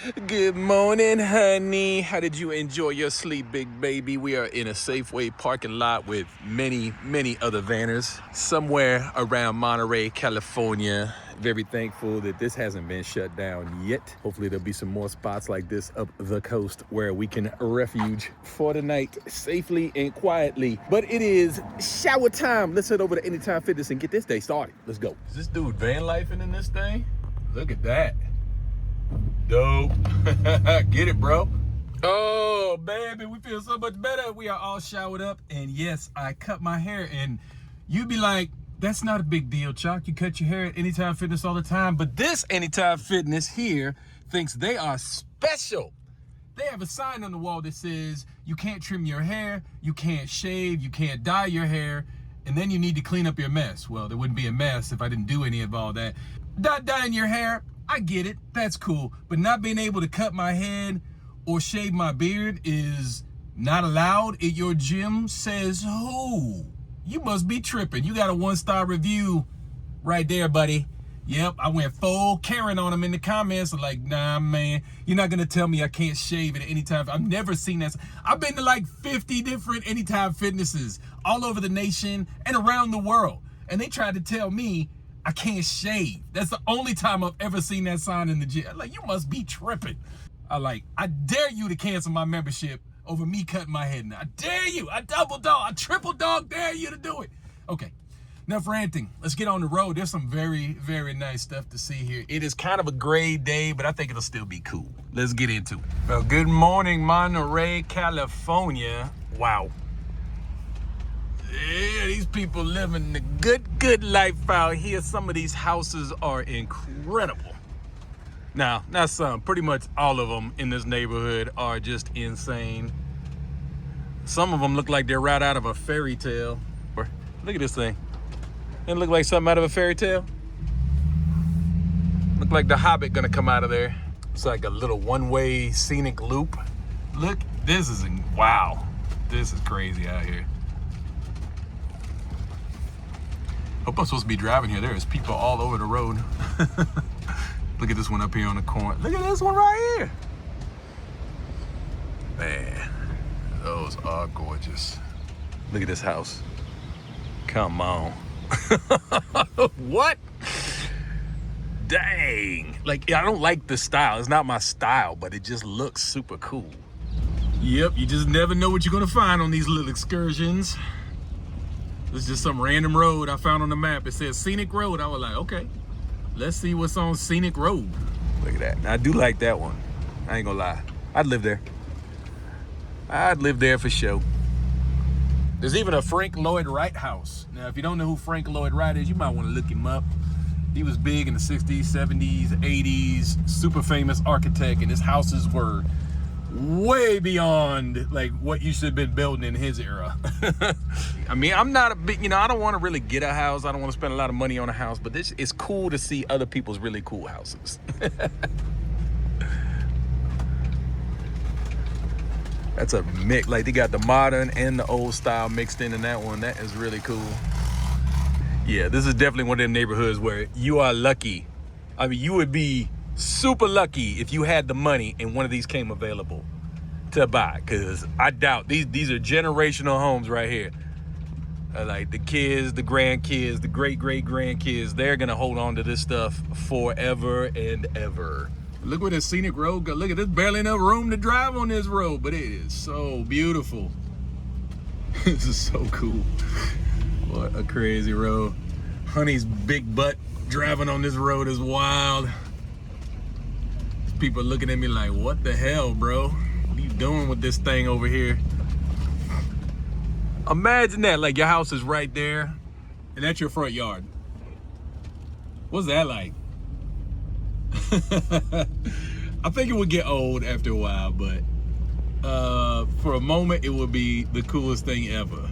Good morning, honey. How did you enjoy your sleep, big baby? We are in a Safeway parking lot with many other vanners somewhere around Monterey, California. Very thankful that this hasn't been shut down yet. Hopefully there'll be some more spots like this up the coast where we can refuge for the night safely and quietly. But it is shower time. Let's head over to Anytime Fitness and get this day started. Let's go. Is this dude van lifing in this thing? Look at that. Dope. Get it, bro. Oh, baby, we feel so much better. We are all showered up. And yes, I cut my hair. And you'd be like, that's not a big deal, Chuck. You cut your hair at Anytime Fitness all the time. But this Anytime Fitness here thinks they are special. They have a sign on the wall that says you can't trim your hair, you can't shave, you can't dye your hair, and then you need to clean up your mess. Well, there wouldn't be a mess if I didn't do any of all that. Not dyeing your hair, I get it, that's cool. But not being able to cut my head or shave my beard is not allowed at your gym, says who? You must be tripping. You got a 1-star review right there, buddy. Yep, I went full Karen on them in the comments. Like, nah, man, you're not gonna tell me I can't shave at Anytime. I've never seen that. I've been to like 50 different Anytime Fitnesses all over the nation and around the world. And they tried to tell me I can't shave. That's the only time I've ever seen that sign in the gym. I'm like, you must be tripping. I dare you to cancel my membership over me cutting my head now. I dare you. I double dog, I triple dog dare you to do it. Okay, enough ranting. Let's get on the road. There's some very nice stuff to see here. It is kind of a gray day, but I think it'll still be cool. Let's get into it. Well, good morning, Monterey, California. Wow. Yeah, these people living the good life out here. Some of these houses are incredible. Now, not some, pretty much all of them in this neighborhood are just insane. Some of them look like they're right out of a fairy tale. Look at this thing. Doesn't it look like something out of a fairy tale? Look like the Hobbit gonna come out of there. It's like a little one-way scenic loop. Look, wow. This is crazy out here. Hope I'm supposed to be driving here. There's people all over the road. Look at this one up here on the corner. Look at this one right here. Man, those are gorgeous. Look at this house. Come on. What? Dang. Like, I don't like the style. It's not my style, but it just looks super cool. Yep, you just never know what you're gonna find on these little excursions. This is just some random road I found on the map. It says Scenic Road. I was like, okay, let's see what's on Scenic Road. Look at that. Now, I do like that one. I ain't gonna lie. I'd live there. I'd live there for sure. There's even a Frank Lloyd Wright house. Now, if you don't know who Frank Lloyd Wright is, you might want to look him up. He was big in the 60s, 70s, 80s, super famous architect, and his houses were way beyond like what you should have been building in his era. I mean, I'm not a big, I don't want to really get a house. I don't want to spend a lot of money on a house, but this is cool to see other people's really cool houses. That's a mix. Like, they got the modern and the old style mixed in that one. That is really cool. Yeah, this is definitely one of them neighborhoods where you are lucky. I mean, you would be super lucky if you had the money and one of these came available to buy, because I doubt these are generational homes right here. Like the kids, the grandkids, the great grandkids, they're gonna hold on to this stuff forever and ever. Look where the Scenic Road goes. Look at this, barely enough room to drive on this road, but it is so beautiful. This is so cool. What a crazy road. Honey's big butt driving on this road is wild. People looking at me like, what the hell, bro? What are you doing with this thing over here? Imagine that, like your house is right there and that's your front yard. What's that like? I think it would get old after a while, but for a moment it would be the coolest thing ever.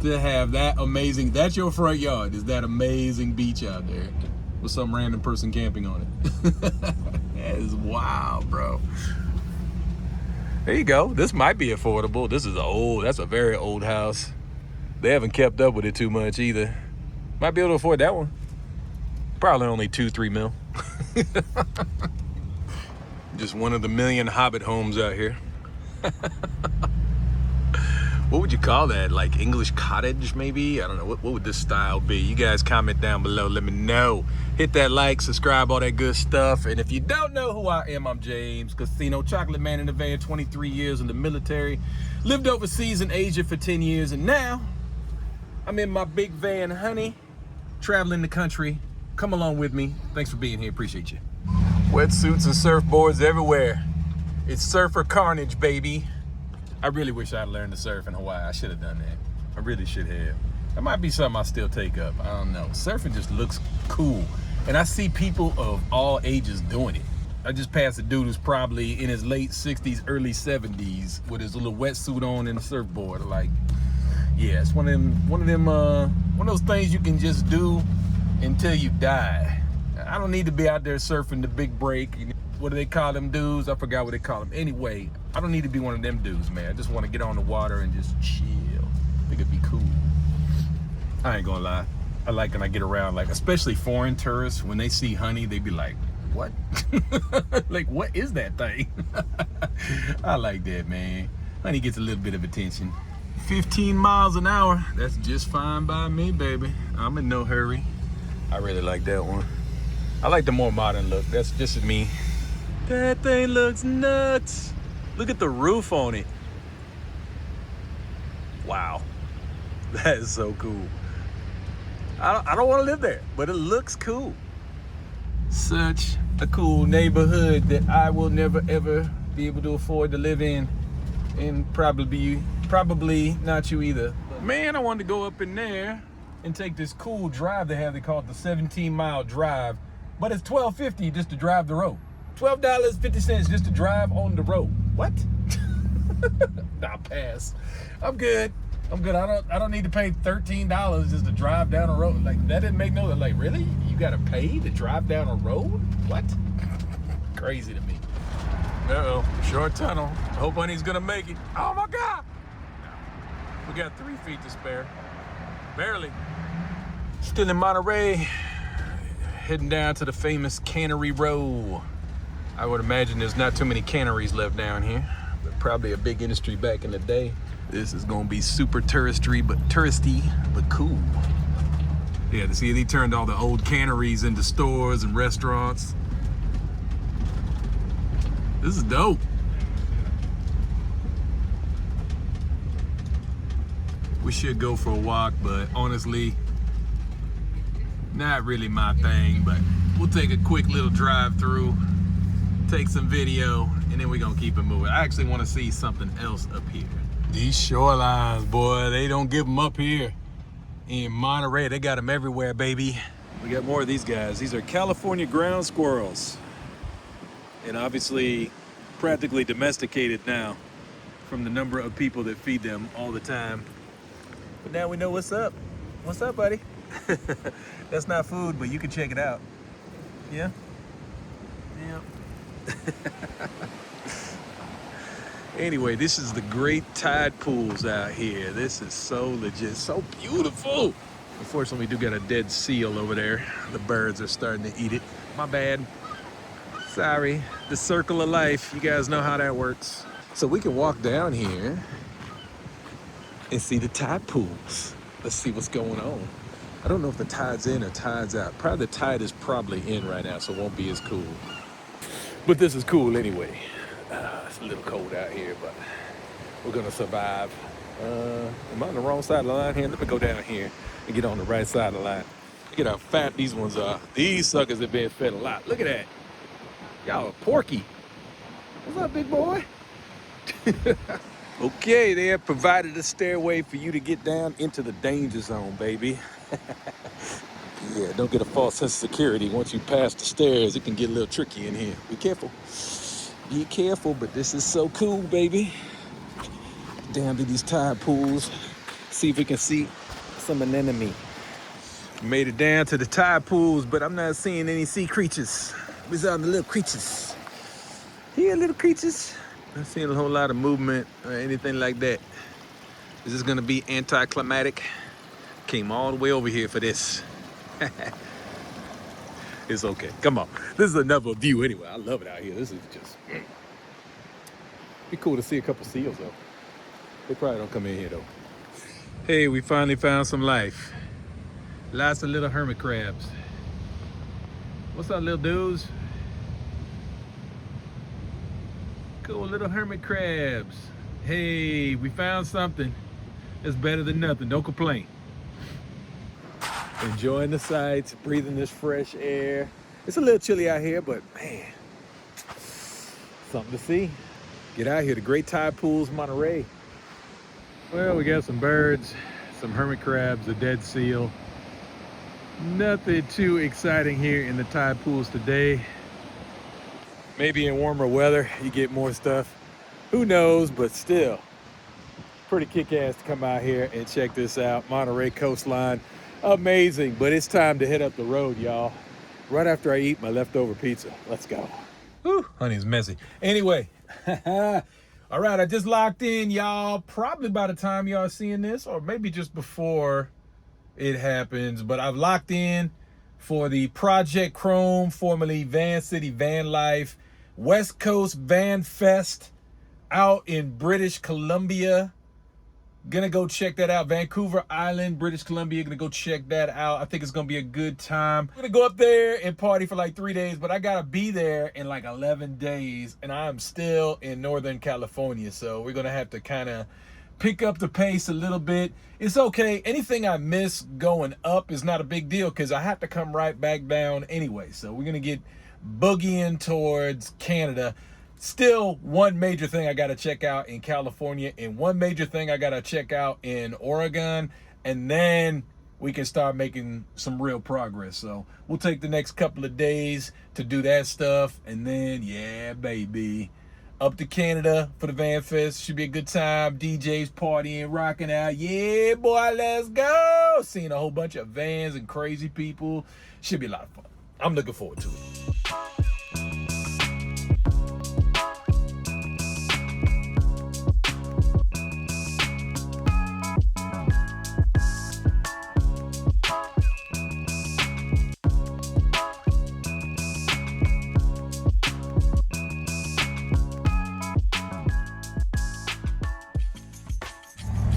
To have that amazing, that's your front yard, is that amazing beach out there with some random person camping on it. That is wild, bro. There you go. This might be affordable. This is that's a very old house. They haven't kept up with it too much either. Might be able to afford that one. Probably only 2-3 mil. Just one of the million hobbit homes out here. What would you call that? Like English cottage, maybe? I don't know. What would this style be? You guys comment down below. Let me know. Hit that like, subscribe, all that good stuff. And if you don't know who I am, I'm James Casino, chocolate man in the van, 23 years in the military. Lived overseas in Asia for 10 years. And now I'm in my big van, honey, traveling the country. Come along with me. Thanks for being here. Appreciate you. Wetsuits and surfboards everywhere. It's surfer carnage, baby. I really wish I'd learned to surf in Hawaii. I should have done that. I really should have. That might be something I still take up. I don't know. Surfing just looks cool. And I see people of all ages doing it. I just passed a dude who's probably in his late 60s, early 70s with his little wetsuit on and a surfboard. Like, yeah, it's one of those things you can just do until you die. I don't need to be out there surfing the big break. What do they call them dudes? I forgot what they call them. Anyway, I don't need to be one of them dudes, man. I just want to get on the water and just chill. I think it'd be cool. I ain't gonna lie. I like when I get around, like, especially foreign tourists, when they see honey, they be like, what? Like, what is that thing? I like that, man. Honey gets a little bit of attention. 15 miles an hour. That's just fine by me, baby. I'm in no hurry. I really like that one. I like the more modern look. That's just me. That thing looks nuts. Look at the roof on it. Wow. That is so cool. I don't want to live there, but it looks cool. Such a cool neighborhood that I will never ever be able to afford to live in. And probably not you either. Man, I wanted to go up in there and take this cool drive they have. They call it the 17-mile drive. But it's $12.50 just to drive the road. $12.50 just to drive on the road. What? Nah, pass. I'm good. I don't need to pay $13 just to drive down a road. Like, that didn't make no, like, really? You gotta pay to drive down a road? What? Crazy to me. Uh-oh, short tunnel. I hope honey's gonna make it. Oh my God! We got 3 feet to spare. Barely. Still in Monterey. Heading down to the famous Cannery Row. I would imagine there's not too many canneries left down here, but probably a big industry back in the day. This is gonna be super touristy, but cool. Yeah, to see they turned all the old canneries into stores and restaurants. This is dope. We should go for a walk, but honestly, not really my thing, but we'll take a quick little drive through, take some video, and then we're gonna keep it moving. I actually wanna see something else up here. These shorelines, boy, they don't give them up here. In Monterey, they got them everywhere, baby. We got more of these guys. These are California ground squirrels. And obviously, practically domesticated now from the number of people that feed them all the time. But now we know what's up. What's up, buddy? That's not food, but you can check it out. Yeah? Yeah. Anyway, this is the great tide pools out here. This is so legit, so beautiful. Unfortunately, we do got a dead seal over there. The birds are starting to eat it. My bad. Sorry. The circle of life. You guys know how that works. So we can walk down here and see the tide pools. Let's see what's going on. I don't know if the tide's in or tide's out. Probably the tide is probably in right now, so it won't be as cool. But this is cool anyway. It's a little cold out here, but we're gonna survive. Am I on the wrong side of the line here? Let me go down here and get on the right side of the line. Look at how fat these ones are. These suckers have been fed a lot. Look at that. Y'all are porky. What's up, big boy? Okay, they have provided a stairway for you to get down into the danger zone, baby. Yeah, don't get a false sense of security. Once you pass the stairs, it can get a little tricky in here. Be careful. Be careful, but this is so cool, baby. Down to these tide pools. See if we can see some anemone. Made it down to the tide pools, but I'm not seeing any sea creatures. Where's all the little creatures? Here, little creatures. Not seeing a whole lot of movement or anything like that. Is this gonna be anticlimactic? Came all the way over here for this. It's okay. Come on. This is another view anyway. I love it out here. This is just be cool to see a couple seals though. They probably don't come in here though. Hey, we finally found some life. Lots of little hermit crabs. What's up, little dudes? Cool little hermit crabs. Hey, we found something that's better than nothing. Don't complain. Enjoying the sights, breathing this fresh air. It's a little chilly out here, but man, something to see. Get out here, the Great Tide Pools, Monterey. Well, we got some birds, some hermit crabs, a dead seal. Nothing too exciting here in the tide pools today. Maybe in warmer weather, you get more stuff. Who knows, but still, pretty kick-ass to come out here and check this out. Monterey coastline, amazing, but it's time to hit up the road, y'all. Right after I eat my leftover pizza. Let's go. Whew, honey's messy. Anyway, all right, I just locked in, y'all. Probably by the time y'all seeing this, or maybe just before it happens, but I've locked in for the Project Chrome, formerly Van City Van Life, West Coast Van Fest out in British Columbia. Gonna go check that out. Vancouver Island, British Columbia. Gonna go check that out. I think it's gonna be a good time. I'm gonna go up there and party for like 3 days, but I gotta be there in like 11 days, and I'm still in Northern California, so we're gonna have to kind of pick up the pace a little bit. It's okay. Anything I miss going up is not a big deal because I have to come right back down anyway. So we're going to get boogieing towards Canada. Still, one major thing I got to check out in California and one major thing I got to check out in Oregon. And then we can start making some real progress. So we'll take the next couple of days to do that stuff. And then, yeah, baby, up to Canada for the Van Fest. Should be a good time. DJs partying, rocking out. Yeah, boy, let's go. Seeing a whole bunch of vans and crazy people. Should be a lot of fun. I'm looking forward to it.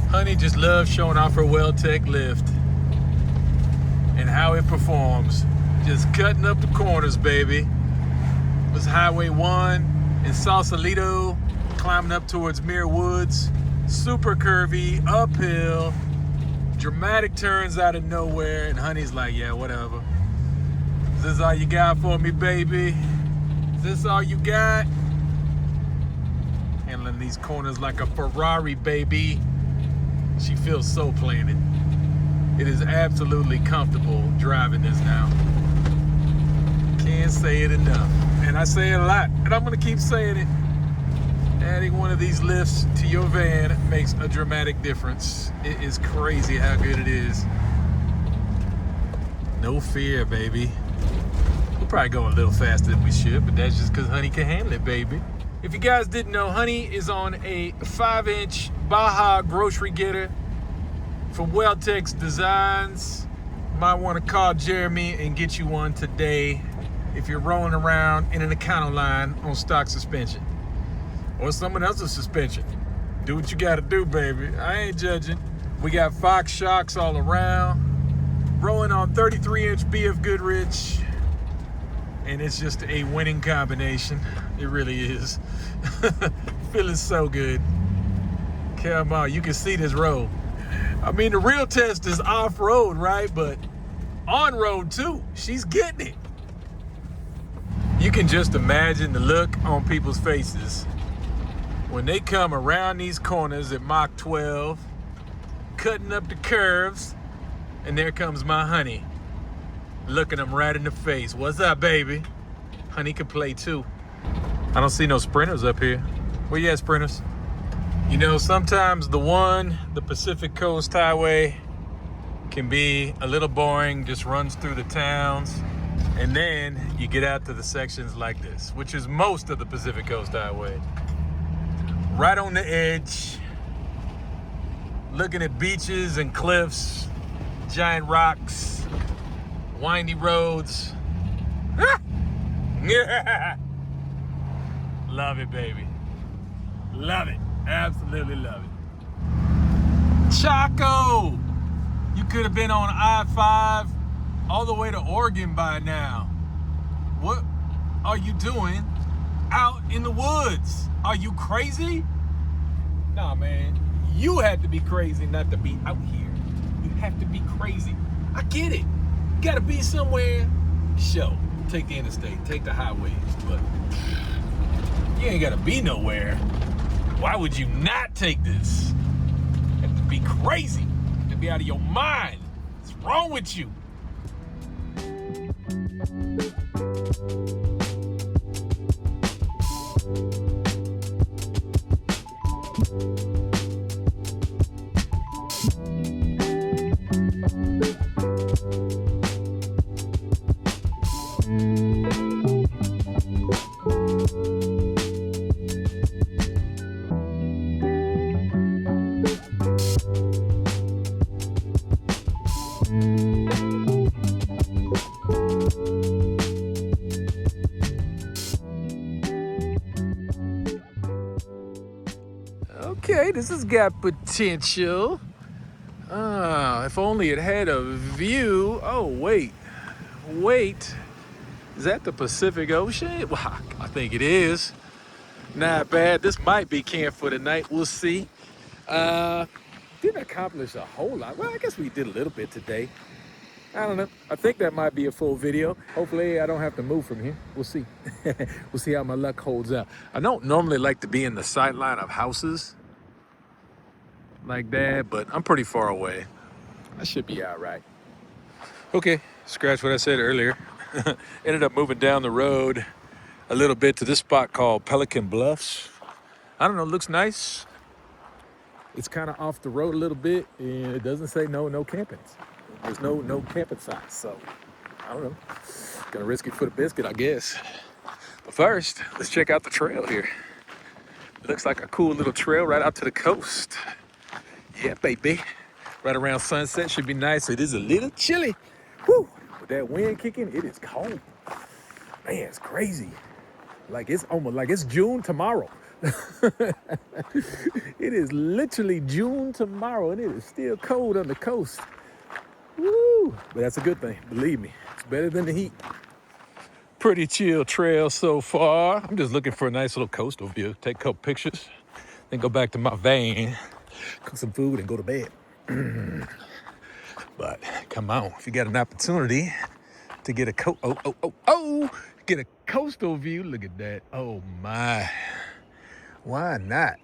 Honey just loves showing off her Well-Tech lift and how it performs. Just cutting up the corners, baby. It was Highway 1 in Sausalito, climbing up towards Muir Woods. Super curvy, uphill, dramatic turns out of nowhere, and Honey's like, yeah, whatever. Is this all you got for me, baby? Is this all you got? Handling these corners like a Ferrari, baby. She feels so planted. It is absolutely comfortable driving this now. Can't say it enough. And I say it a lot, and I'm gonna keep saying it. Adding one of these lifts to your van makes a dramatic difference. It is crazy how good it is. No fear, baby. We'll probably go a little faster than we should, but that's just because Honey can handle it, baby. If you guys didn't know, Honey is on a 5-inch Baja grocery getter from Well-Tech's Designs. Might want to call Jeremy and get you one today if you're rolling around in an Econoline on stock suspension or someone else's suspension. Do what you got to do, baby. I ain't judging. We got Fox shocks all around, rolling on 33-inch BF Goodrich, and it's just a winning combination. It really is. Feeling so good. Come on, you can see this road. I mean, the real test is off-road, right? But on-road too. She's getting it. You can just imagine the look on people's faces when they come around these corners at Mach 12, cutting up the curves, and there comes my Honey, looking them right in the face. What's up, baby? Honey can play too. I don't see no sprinters up here. Where you at, sprinters? You know, sometimes the Pacific Coast Highway can be a little boring, just runs through the towns. And then you get out to the sections like this, which is most of the Pacific Coast Highway. Right on the edge, looking at beaches and cliffs, giant rocks, windy roads. Yeah. Love it, baby. Love it. Absolutely love it. Chaco! You could have been on I-5 all the way to Oregon by now. What are you doing out in the woods? Are you crazy? Nah, man. You had to be crazy not to be out here. You have to be crazy. I get it. You gotta be somewhere. Sure. Take the interstate, take the highways, but you ain't gotta be nowhere. Why would you not take this? You have to be crazy. You have to be out of your mind. What's wrong with you? Okay, this has got potential. If only it had a view. Oh, wait. Is that the Pacific Ocean? Well, I think it is. Not bad. This might be camp for the night. We'll see. Didn't accomplish a whole lot. Well, I guess we did a little bit today. I don't know. I think that might be a full video. Hopefully I don't have to move from here. We'll see. We'll see how my luck holds out. I don't normally like to be in the sight line of houses like that, but I'm pretty far away. I should be all right. Okay, scratch what I said earlier. Ended up moving down the road a little bit to this spot called Pelican Bluffs. I don't know, looks nice. It's kind of off the road a little bit, and it doesn't say no camping. There's no camping signs, so I don't know. Gonna risk it for the biscuit, I guess. But first, let's check out the trail here. It looks like a cool little trail right out to the coast. Yeah, baby. Right around sunset should be nice. It is a little chilly. Woo! With that wind kicking, it is cold. Man, it's crazy. Like it's almost like it's June tomorrow. It is literally June tomorrow, and it is still cold on the coast. Woo! But that's a good thing. Believe me, it's better than the heat. Pretty chill trail so far. I'm just looking for a nice little coastal view. Take a couple pictures, then go back to my van, cook some food, and go to bed. But come on, if you got an opportunity to get a get a coastal view, look at that. Oh my. Why not?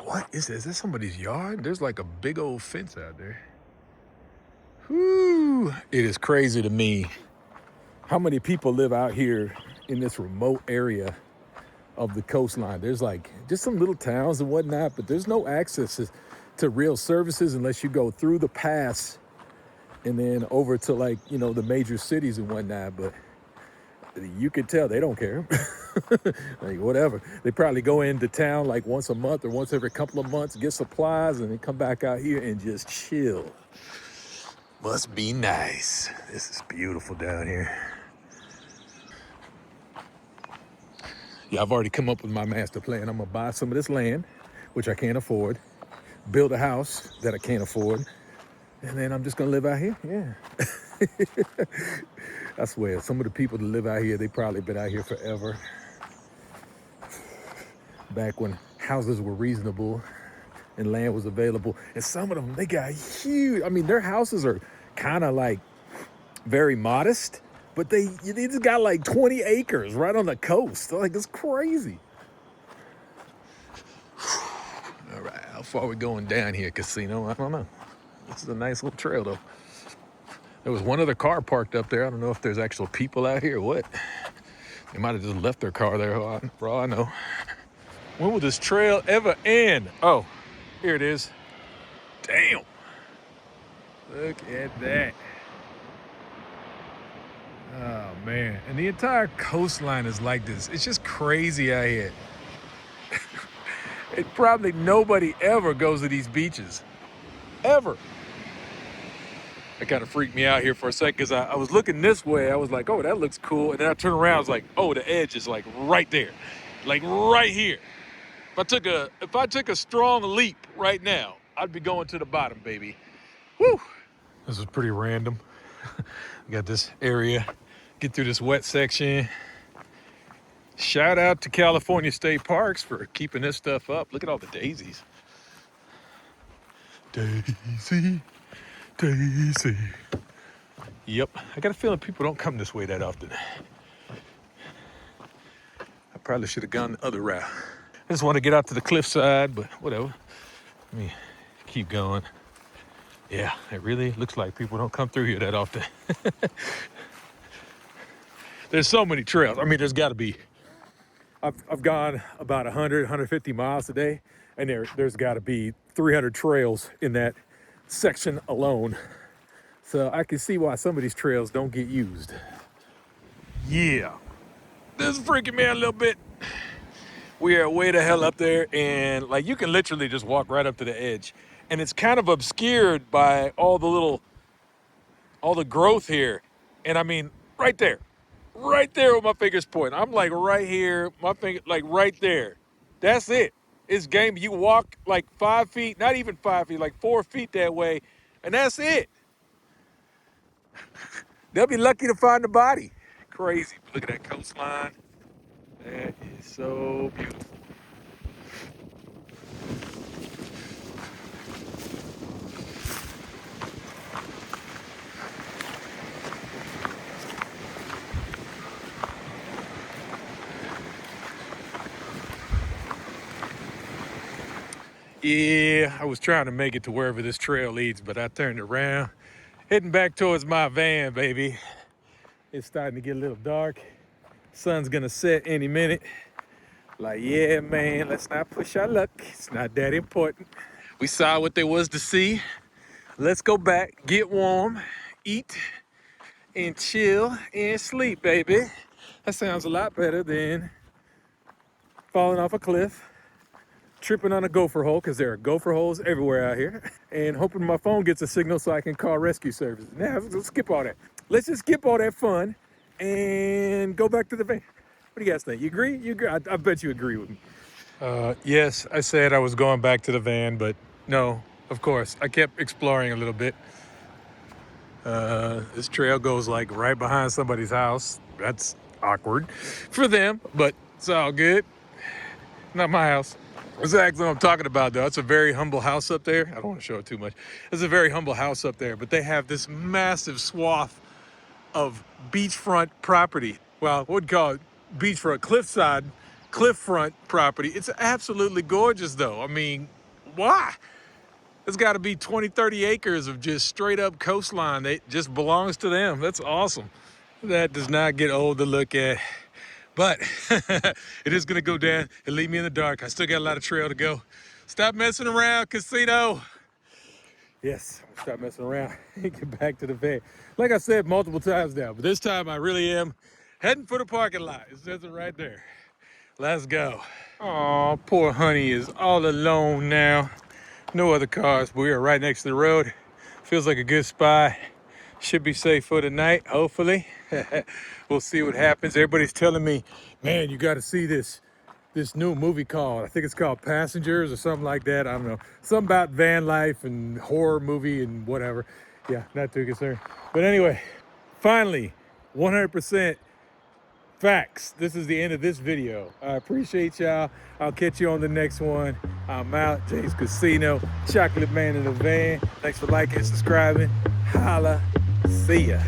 What is this? Is this somebody's yard? There's like a big old fence out there. Whew. It is crazy to me how many people live out here in this remote area of the coastline. There's like just some little towns and whatnot, but there's no access to real services unless you go through the pass and then over to like, you know, the major cities and whatnot. But you could tell they don't care. Like whatever. They probably go into town like once a month or once every couple of months, get supplies, and then come back out here and just chill. Must be nice. This is beautiful down here. Yeah, I've already come up with my master plan. I'm gonna buy some of this land, which I can't afford, build a house that I can't afford, and then I'm just gonna live out here. Yeah. I swear, some of the people that live out here, they probably been out here forever. Back when houses were reasonable and land was available. And some of them, they got huge. I mean, their houses are kind of like very modest, but they just got like 20 acres right on the coast. Like, it's crazy. All right, how far are we going down here, Casino? I don't know. This is a nice little trail, though. There was one other car parked up there. I don't know if there's actual people out here or what. They might have just left their car there, for all I know. When will this trail ever end? Oh, here it is. Damn. Look at that. Oh, man. And the entire coastline is like this. It's just crazy out here. It probably nobody ever goes to these beaches. Ever. That kind of freaked me out here for a second because I was looking this way. I was like, oh, that looks cool. And then I turned around, I was like, oh, the edge is like right there, like right here. If I took a strong leap right now, I'd be going to the bottom, baby. Woo! This is pretty random. We got this area, get through this wet section. Shout out to California State Parks for keeping this stuff up. Look at all the daisies. Daisy, Daisy. Yep, I got a feeling people don't come this way that often. I probably should have gone the other route. I just want to get out to the cliffside, but whatever. Let me keep going. Yeah, it really looks like people don't come through here that often. There's so many trails. I mean, there's got to be. I've gone about 100, 150 miles a day, and there's got to be 300 trails in that section alone. So I can see why some of these trails don't get used. Yeah, this is freaking me out a little bit. We are way the hell up there, and like you can literally just walk right up to the edge, and it's kind of obscured by all the growth here. And I mean, right there where my finger's pointing. I'm like right here, my finger like right there. That's it. It's game. You walk like 5 feet, not even 5 feet, like 4 feet that way, and that's it. They'll be lucky to find the body. Crazy. Look at that coastline. That is so beautiful. Yeah, I was trying to make it to wherever this trail leads, but I turned around, heading back towards my van, baby. It's starting to get a little dark. Sun's gonna set any minute. Like, yeah, man, let's not push our luck. It's not that important. We saw what there was to see. Let's go back, get warm, eat, and chill and sleep, baby. That sounds a lot better than falling off a cliff, tripping on a gopher hole, because there are gopher holes everywhere out here, and hoping my phone gets a signal so I can call rescue services. Now, let's skip all that. Let's just skip all that fun and go back to the van. What do you guys think? You agree? You agree? I bet you agree with me. Yes, I said I was going back to the van, but no, of course. I kept exploring a little bit. This trail goes like right behind somebody's house. That's awkward for them, but it's all good. Not my house. That's exactly what I'm talking about, though. It's a very humble house up there. I don't want to show it too much. It's a very humble house up there, but they have this massive swath of beachfront property. Well, what would you call it? Beachfront, cliffront property. It's absolutely gorgeous, though. I mean, why? It's got to be 20, 30 acres of just straight up coastline that just belongs to them. That's awesome. That does not get old to look at. But it is going to go down and leave me in the dark. I still got a lot of trail to go. Stop messing around, casino. Yes, stop messing around and get back to the van. Like I said multiple times now, but this time I really am heading for the parking lot. It says it right there. Let's go. Oh, poor honey is all alone now. No other cars, but we are right next to the road. Feels like a good spot. Should be safe for the night, hopefully. We'll see what happens. Everybody's telling me, man, you got to see this new movie called, I think it's called Passengers or something like that. I don't know. Something about van life and horror movie and whatever. Yeah, not too concerned. But anyway, finally, 100% facts. This is the end of this video. I appreciate y'all. I'll catch you on the next one. I'm out. Jay's Casino, Chocolate Man in the Van. Thanks for liking and subscribing. Holla. See ya.